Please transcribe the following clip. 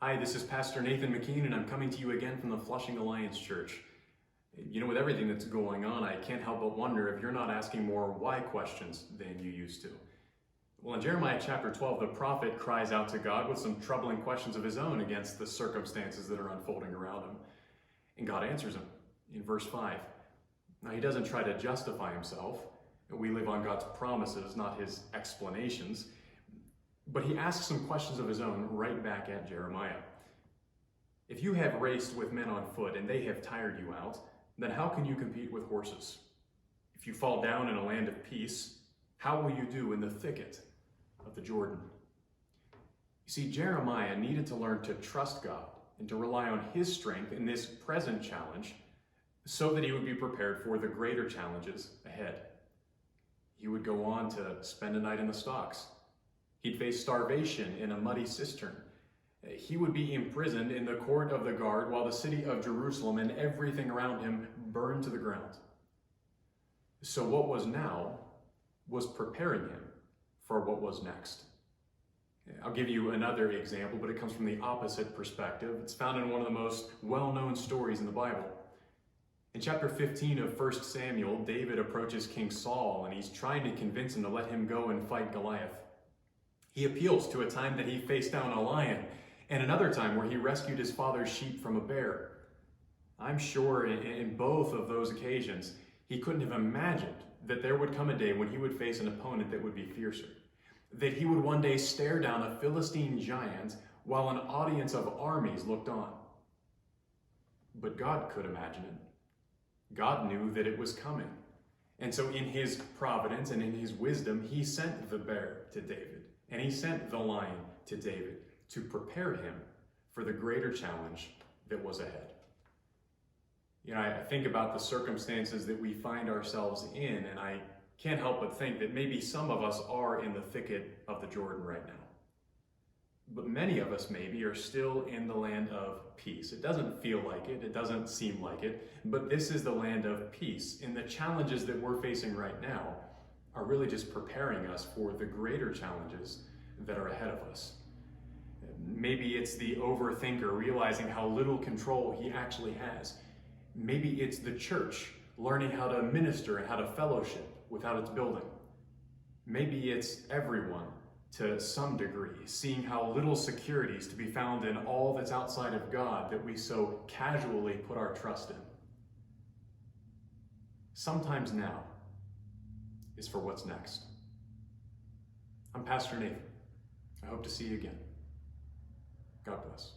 Hi, this is Pastor Nathan McKean, and I'm coming to you again from the Flushing Alliance Church. You know, with everything that's going on, I can't help but wonder if you're not asking more why questions than you used to. Well, in Jeremiah chapter 12, the prophet cries out to God with some troubling questions of his own against the circumstances that are unfolding around him. And God answers him in verse 5. Now, he doesn't try to justify himself. We live on God's promises, not his explanations. But he asks some questions of his own right back at Jeremiah. If you have raced with men on foot and they have tired you out, then how can you compete with horses? If you fall down in a land of peace, how will you do in the thicket of the Jordan? You see, Jeremiah needed to learn to trust God and to rely on his strength in this present challenge so that he would be prepared for the greater challenges ahead. He would go on to spend a night in the stocks. He'd face starvation in a muddy cistern. He would be imprisoned in the court of the guard while the city of Jerusalem and everything around him burned to the ground. So what was now was preparing him for what was next. I'll give you another example, but it comes from the opposite perspective. It's found in one of the most well-known stories in the Bible. In chapter 15 of 1 Samuel, David approaches King Saul and he's trying to convince him to let him go and fight Goliath. He appeals to a time that he faced down a lion and another time where he rescued his father's sheep from a bear. I'm sure in both of those occasions, he couldn't have imagined that there would come a day when he would face an opponent that would be fiercer, that he would one day stare down a Philistine giant while an audience of armies looked on. But God could imagine it. God knew that it was coming. And so in his providence and in his wisdom, he sent the bear to David. And he sent the lion to David to prepare him for the greater challenge that was ahead. You know, I think about the circumstances that we find ourselves in, and I can't help but think that maybe some of us are in the thicket of the Jordan right now. But many of us maybe are still in the land of peace. It doesn't feel like it doesn't seem like it, but this is the land of peace. And the challenges that we're facing right now are really just preparing us for the greater challenges that are ahead of us. Maybe it's the overthinker realizing how little control he actually has. Maybe it's the church learning how to minister and how to fellowship without its building. Maybe it's everyone to some degree seeing how little security is to be found in all that's outside of God that we so casually put our trust in. Sometimes now is for what's next. I'm Pastor Nathan. I hope to see you again. God bless.